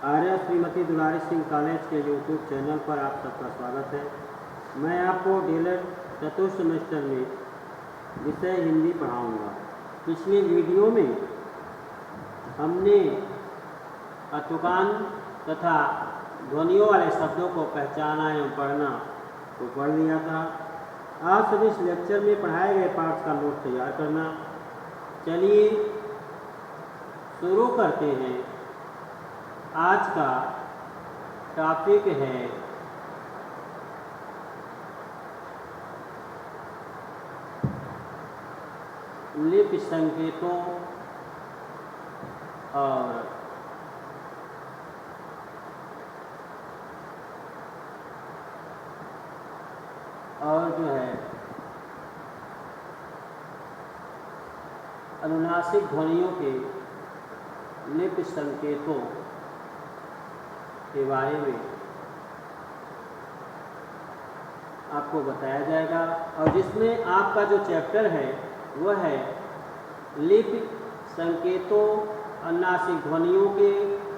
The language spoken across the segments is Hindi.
आर्य श्रीमती दुलारी सिंह कॉलेज के यूट्यूब चैनल पर आप सबका स्वागत है। मैं आपको डीएलएड चतुर्थ सेमेस्टर में विषय हिंदी पढ़ाऊंगा। पिछली वीडियो में हमने अतुकान तथा ध्वनियों वाले शब्दों को पहचाना एवं पढ़ना को पढ़ लिया था। आज सब इस लेक्चर में पढ़ाए गए पाठ का नोट तैयार करना। चलिए शुरू करते हैं। आज का टॉपिक है लिपि संकेतों और जो है अनुनासिक ध्वनियों के लिपि संकेतों के बारे में आपको बताया जाएगा। और जिसमें आपका जो चैप्टर है वह है लिपि संकेतों, अनुनासिक ध्वनियों के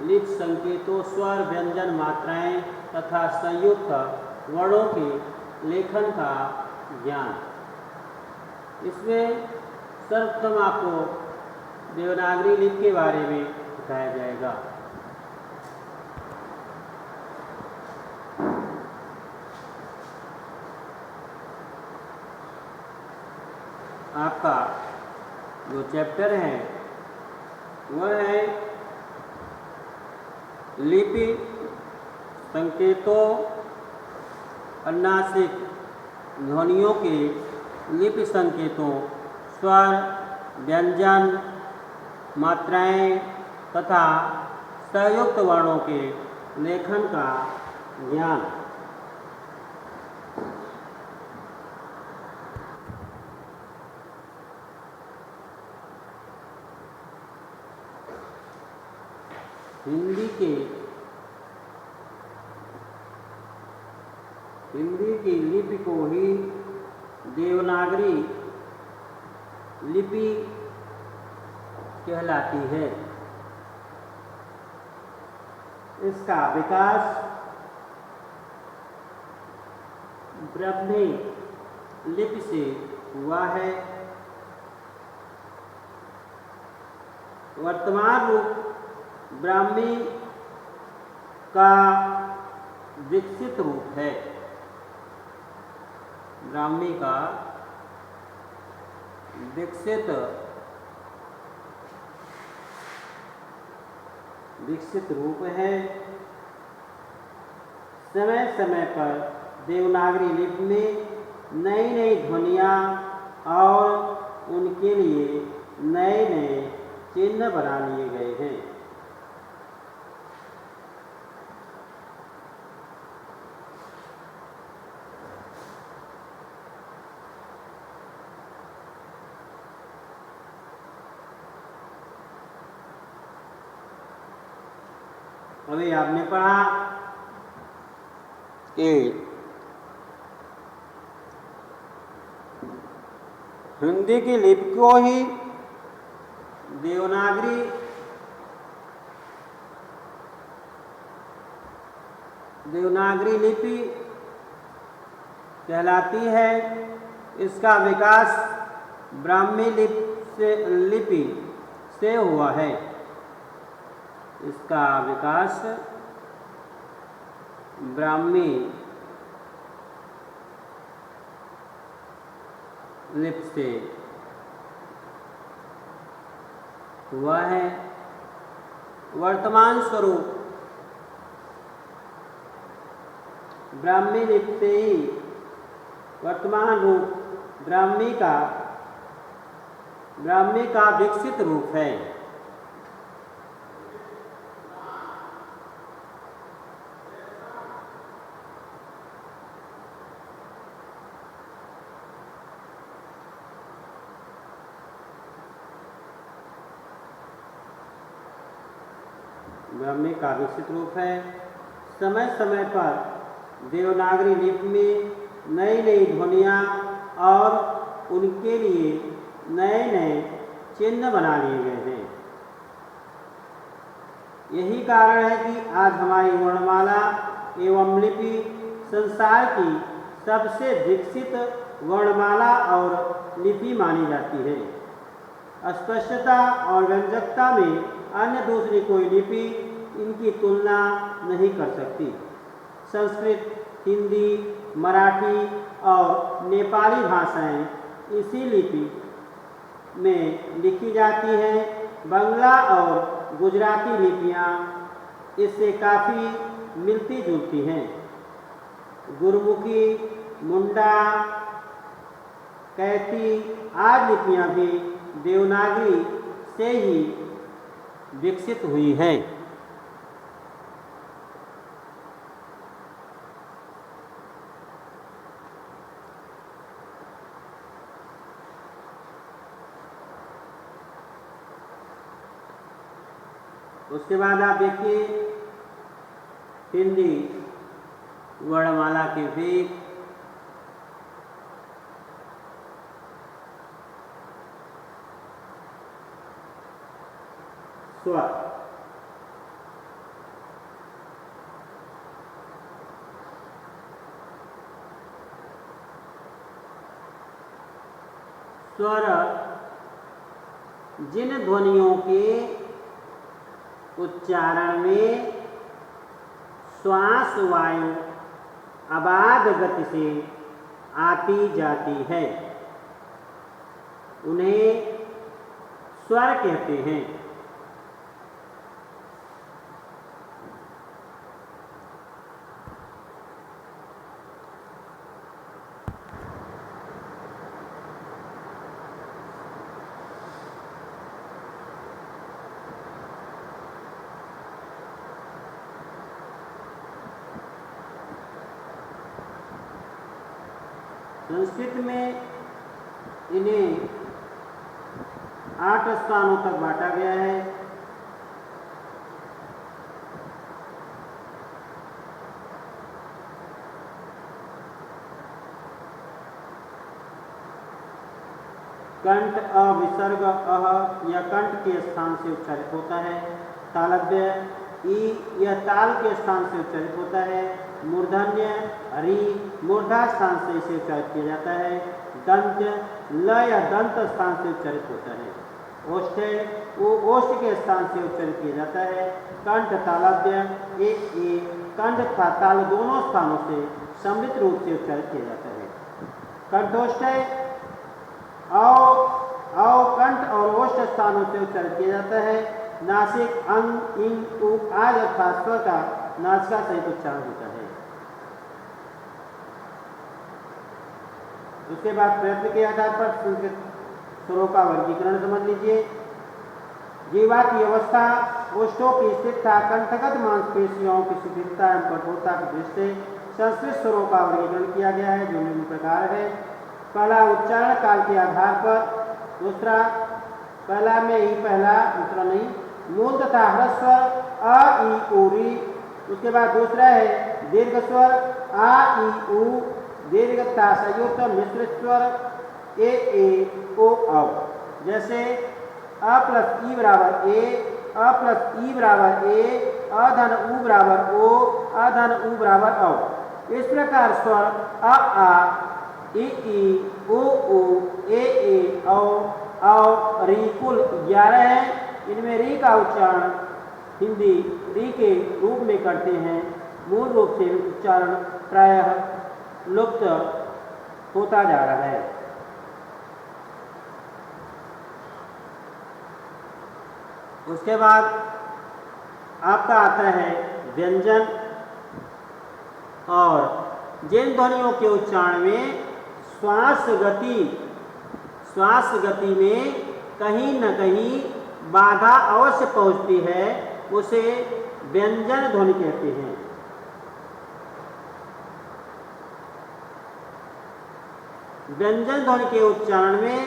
लिपि संकेतों, स्वर, व्यंजन, मात्राएं तथा संयुक्त वर्णों के लेखन का ज्ञान। इसमें सर्वप्रथम आपको देवनागरी लिपि के बारे में बताया जाएगा। आपका जो चैप्टर है वह है लिपि संकेतों, अनुनासिक ध्वनियों के लिपि संकेतों, स्वर, व्यंजन, मात्राएं तथा संयुक्त वर्णों के लेखन का ज्ञान। हिंदी की लिपि को ही देवनागरी लिपि कहलाती है। इसका विकास ब्राह्मी लिपि से हुआ है। वर्तमान रूप ब्राह्मी का विकसित रूप है। ब्राह्मी का विकसित रूप है। समय समय पर देवनागरी लिपि में नई नई ध्वनियाँ और उनके लिए नए नए चिन्ह बना लिए गए हैं। अभी आपने पढ़ा कि हिंदी की लिपि को ही देवनागरी लिपि कहलाती है। इसका विकास ब्राह्मी लिपि से हुआ है। इसका विकास ब्राह्मी लिपि से हुआ है। वर्तमान स्वरूप ब्राह्मी लिपि से ही वर्तमान रूप ब्राह्मी का विकसित रूप है। ब्राह्मी का विकसित रूप है। समय समय पर देवनागरी लिपि में नई नई ध्वनियाँ और उनके लिए नए नए चिन्ह बना लिए गए हैं। यही कारण है कि आज हमारी वर्णमाला एवं लिपि संसार की सबसे विकसित वर्णमाला और लिपि मानी जाती है। स्पष्टता और व्यंजकता में अन्य दूसरी कोई लिपि इनकी तुलना नहीं कर सकती। संस्कृत, हिंदी, मराठी और नेपाली भाषाएं इसी लिपि में लिखी जाती हैं। बांग्ला और गुजराती लिपियां इससे काफ़ी मिलती जुलती हैं। गुरमुखी, मुंडा, कैथी आदि लिपियां भी देवनागरी से ही विकसित हुई हैं। उसके बाद आप देखिए हिंदी वर्णमाला के वेग। स्वर, स्वर जिन ध्वनियों के उच्चारण में श्वास वायु अबाध गति से आती जाती है उन्हें स्वर कहते हैं। संस्कृत में इन्हें 8 स्थानों तक बांटा गया है। कंठ अ विसर्ग अह यह कंठ के स्थान से उच्चारित होता है। तालव्य ई यह ताल के स्थान से उच्चारित होता है। मूर्धन्य री मूर्धा स्थान से इसे उच्चारित किया जाता है। दंत ल या दंत स्थान से उच्चारित होता है। ओष्ठ वो ओष्ठ के स्थान से उच्चारित किया जाता है। कंठ तालव्य ए कंठ तथा ताल दोनों स्थानों से सम्मिलित रूप से उच्चारित किया जाता है। कंठोष्ठ औ कंठ और ओष्ठ स्थानों से उच्चारित किया जाता है। नासिक अंग इंग उ आदि अर्थात स्वर का नासिका सहित उच्चारण होता है। उसके बाद प्रयत्न के आधार पर संस्कृत स्वरों का वर्गीकरण समझ लीजिए। जीवा की अवस्था ओष्ठों की स्थिरता कंठगत मांसपेशियों की शिथिलता एवं कठोरता की दृष्टि से संस्कृत स्वरों का वर्गीकरण किया गया है जो निम्न प्रकार है। पहला उच्चारण काल के आधार पर, दूसरा पहला में ही पहला दूसरा नहीं, मूल तथा ह्रस्व अ ई उ री। उसके बाद दूसरा है दीर्घ स्वर आ ई उ, दीर्घ तथा संयुक्त मिश्रित स्वर ए ओ औ। जैसे अ प्लस ई बराबर ए, अ प्लस ई बराबर ए, अ धन उ बराबर ओ, अ धन उ बराबर औ। इस प्रकार स्वर अ आ ई उ ए औ री कुल 11 है। इनमें री का उच्चारण हिंदी री के रूप में करते हैं। मूल रूप से उच्चारण प्रायः लुप्त होता जा रहा है। उसके बाद आपका आता है व्यंजन। और जिन ध्वनियों के उच्चारण में श्वास गति में कहीं न कहीं बाधा अवश्य पहुंचती है उसे व्यंजन ध्वनि कहते हैं। व्यंजन ध्वनि के उच्चारण में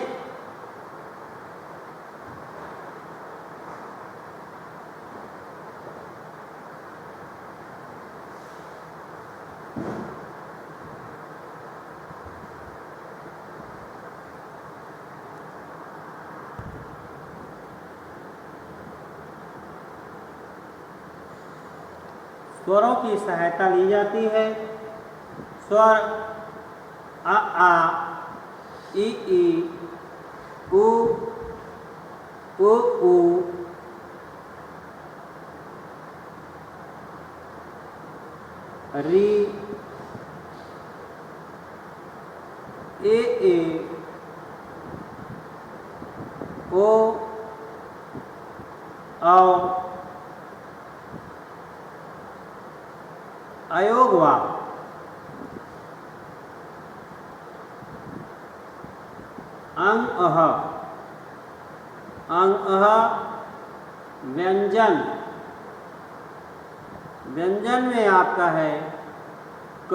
स्वरों की सहायता ली जाती है। स्वर आ ई उ ऊ री ए ओ औ अयोग वा अंग अह व्यंजन। व्यंजन में आपका है क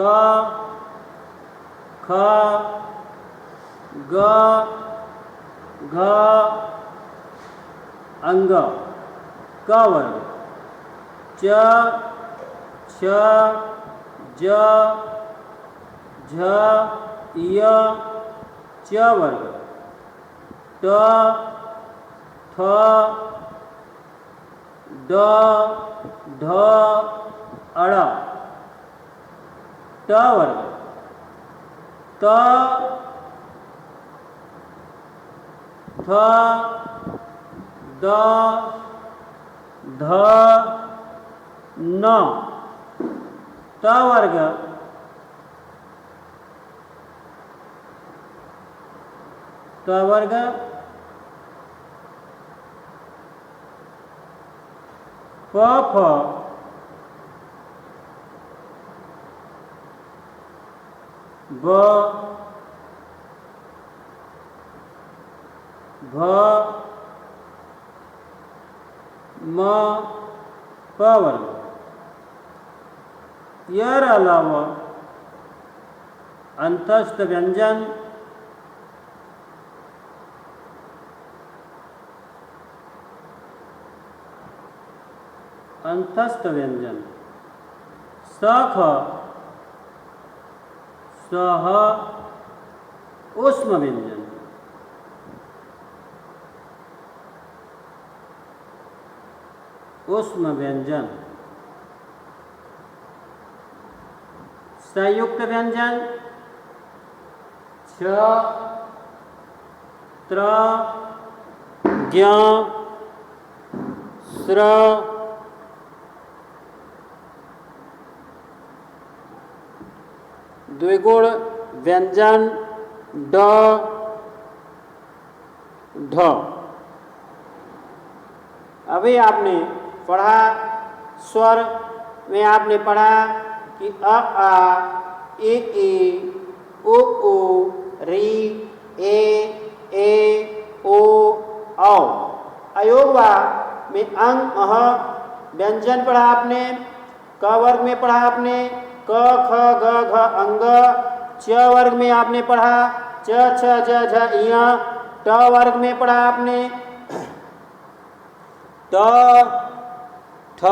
ख ग घ अंग क वर्ग च छ ज झ य च वर्ग ट थ ड ढ अड़ ट वर्ग त थ द ध न त वर्ग प फ ब भ म प वर्ग। यह अलावा अंतस्थ व्यंजन स ख सह ऊष्म व्यंजन संयुक्त व्यंजन छ त्र ज्ञ स्र द्विगुण व्यंजन ड ढ। अभी आपने पढ़ा स्वर में आपने पढ़ा कि अ आ ई उ री ए ओ औ। अयोगवा में अंग अह व्यंजन पढ़ा आपने। क वर्ग में पढ़ा आपने क ख ग घ अंग। च वर्ग में आपने पढ़ा च छ ज झ ञ। ट वर्ग में पढ़ा आपने ट ठ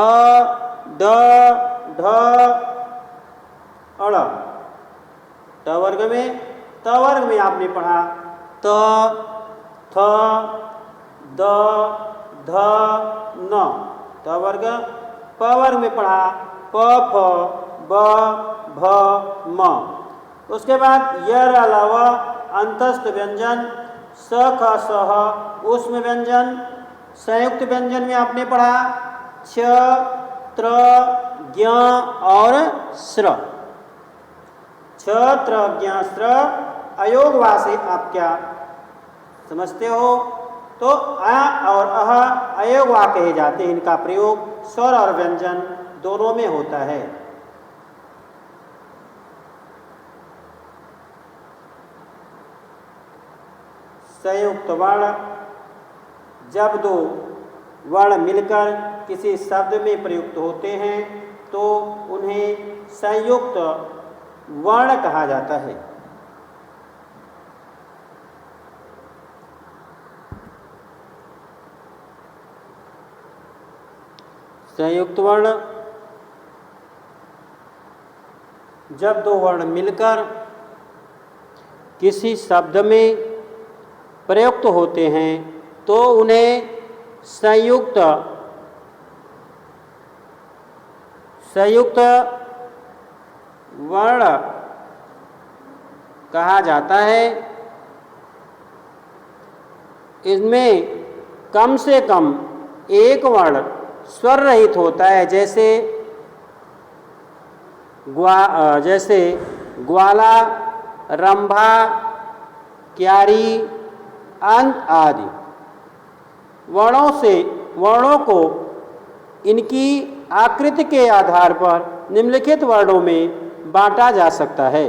ड ढ अड़। ट वर्ग में आपने पढ़ा त थ द ध न। त वर्ग। प वर्ग में पढ़ा प फ ब भ म। उसके बाद यर अलावा अंतस्थ व्यंजन स ख सह ऊष्म व्यंजन। संयुक्त व्यंजन में आपने पढ़ा छ त्र ज्ञ और स्र। छ त्र ज्ञ स्र अयोगवा से आप क्या समझते हो? तो अ और अह अयोगवा कहे जाते हैं। इनका प्रयोग स्वर और व्यंजन दोनों में होता है। संयुक्त वर्ण जब दो वर्ण मिलकर किसी शब्द में प्रयुक्त होते हैं तो उन्हें संयुक्त वर्ण कहा जाता है। संयुक्त वर्ण जब दो वर्ण मिलकर किसी शब्द में प्रयुक्त होते हैं तो उन्हें संयुक्त संयुक्त वर्ण कहा जाता है। इसमें कम से कम एक वर्ण स्वर रहित होता है, जैसे ग्वाला, रंभा, क्यारी, अंत आदि। वर्णों को इनकी आकृति के आधार पर निम्नलिखित वर्णों में बांटा जा सकता है।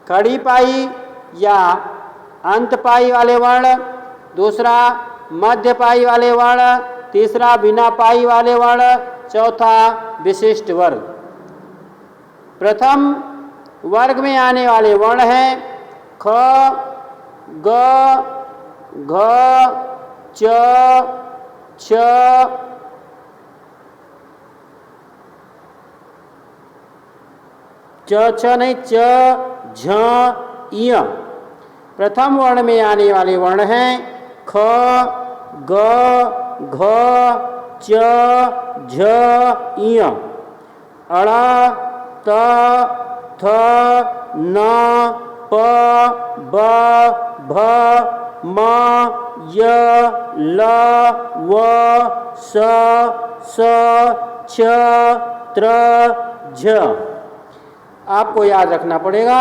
खड़ी पाई या अंत पाई वाले वर्ण, दूसरा मध्य पाई वाले वर्ण, तीसरा बिना पाई वाले वर्ण, चौथा विशिष्ट वर्ग। प्रथम वर्ग में आने वाले वर्ण हैं ख, ग, घ, च, छ, छ, झ, य। प्रथम वर्ण में आने वाले वर्ण हैं ख, ग, घ, च, झ, य। अण, त, थ, न, प, ब, भ, म, य, ल, व, स, छ, त्र, झ। आपको याद रखना पड़ेगा।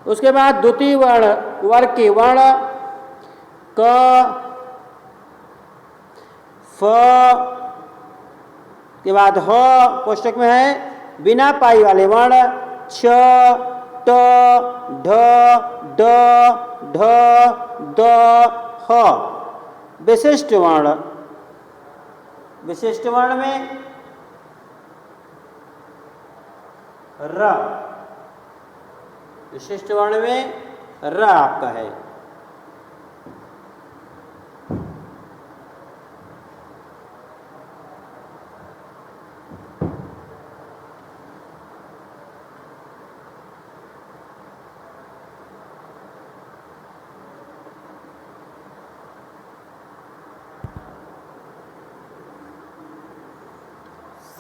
उसके बाद द्वितीय वर्ग के वर्ण क, फ के बाद ह कोष्टक में है। बिना पाई वाले वर्ण छ, ट, ढ, ड, ढ, द, ह। विशिष्ट वर्ण में र। विशिष्ट वर्ण में र आपका है।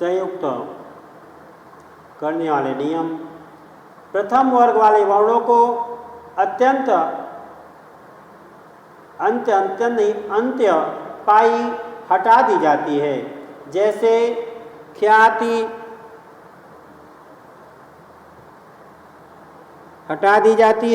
संयुक्त करने वाले नियम। प्रथम वर्ग वाले वर्णों को अंत्य पाई हटा दी जाती है, जैसे ख्याति हटा दी जाती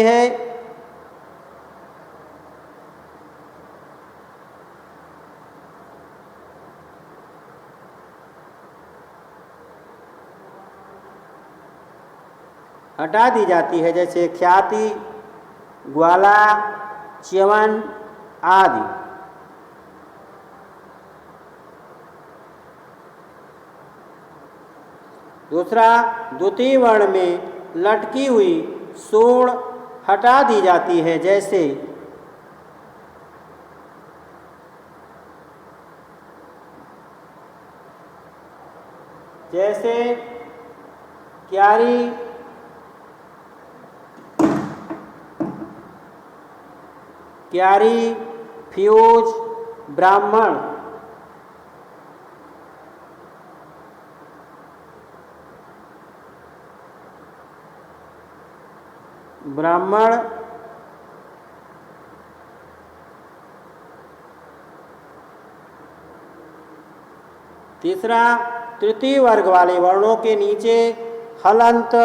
है, जैसे ख्याति, ग्वाला, च्यवन आदि। दूसरा, द्वितीय वर्ण में लटकी हुई सूढ़ हटा दी जाती है, जैसे क्यारी, फ्यूज, ब्राह्मण। तीसरा, तृतीय वर्ग वाले वर्णों के नीचे हलंत,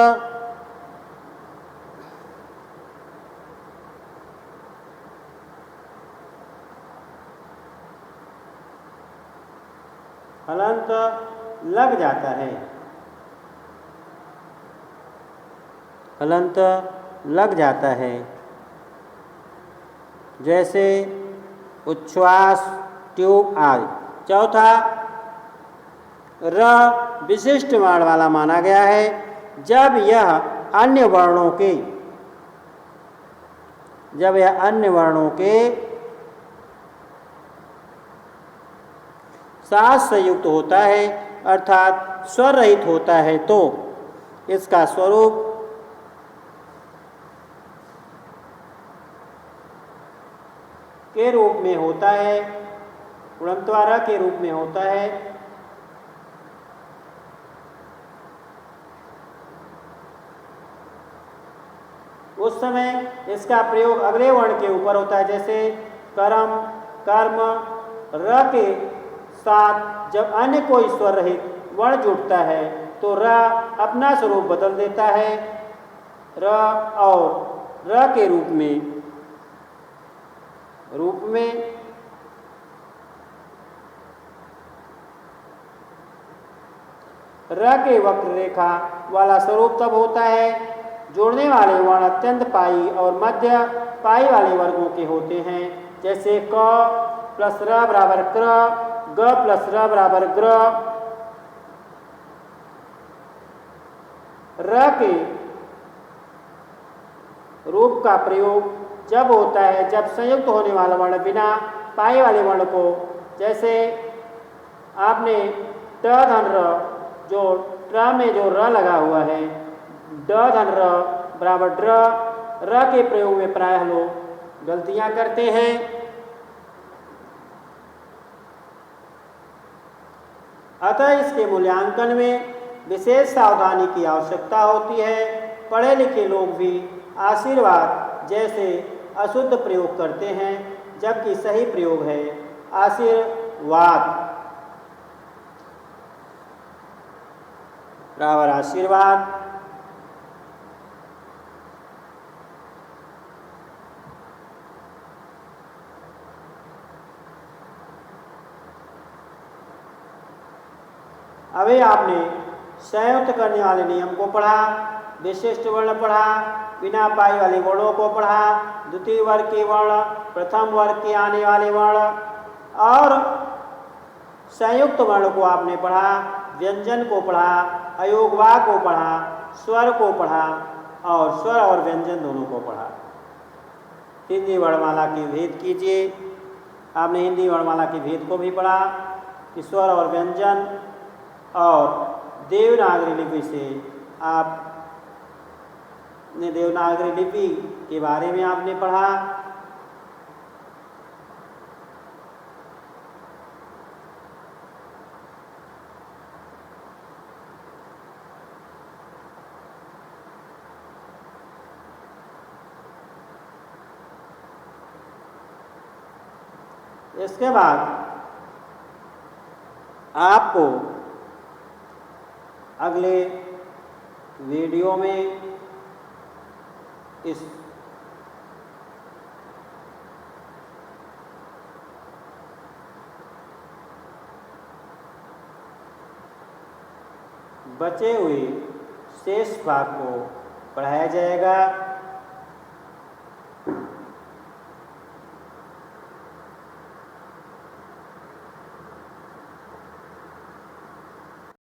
लग जाता है। हलंत लग जाता है, जैसे उच्छ्वास, ट्यूब आदि। चौथा, र विशिष्ट वर्ण वाला माना गया है जब यह अन्य वर्णों के साथ संयुक्त होता है, अर्थात स्वर रहित होता है, तो इसका स्वरूप के रूप में होता है उड़नत्वा र के रूप में होता है। उस समय इसका प्रयोग अगले वर्ण के ऊपर होता है, जैसे कर्म, कर्म। र के साथ जब अन्य कोई स्वर रहित वर्ण जुड़ता है तो र अपना स्वरूप बदल देता है। र और र के रूप में र के वक्र रेखा वाला स्वरूप तब होता है जोड़ने वाले वर्ण अत्यंत पाई और मध्य पाई वाले वर्गों के होते हैं, जैसे क प्लस र बराबर क्र, ग प्लस र बराबर ग्र। र के रूप का प्रयोग जब होता है जब संयुक्त होने वाला वर्ण बिना पाई वाले वर्ण को, जैसे आपने ट धन र, जो ट्र में जो र लगा हुआ है, ड धन र बराबर ड्र। र के प्रयोग में प्रायः लोग गलतियां करते हैं। अतः इसके मूल्यांकन में विशेष सावधानी की आवश्यकता होती है। पढ़े लिखे लोग भी आशीर्वाद जैसे अशुद्ध प्रयोग करते हैं, जबकि सही प्रयोग है आशीर्वाद बराबर आशीर्वाद। अभी आपने संयुक्त करने वाले नियम को पढ़ा, विशिष्ट वर्ण पढ़ा, बिना पाई वाले वर्णों को पढ़ा, द्वितीय वर्ग के वर्ण, प्रथम वर्ग के आने वाले वर्ण और संयुक्त वर्ण को आपने पढ़ा, व्यंजन को पढ़ा, अयोगवा को पढ़ा, स्वर को पढ़ा और स्वर और व्यंजन दोनों को पढ़ा। हिंदी वर्णमाला के भेद कीजिए। आपने हिंदी वर्णमाला के भेद को भी पढ़ा कि स्वर और व्यंजन, और देवनागरी लिपि से आपने देवनागरी लिपि के बारे में आपने पढ़ा। इसके बाद आपको अगले वीडियो में इस बचे हुए शेष भाग को पढ़ाया जाएगा।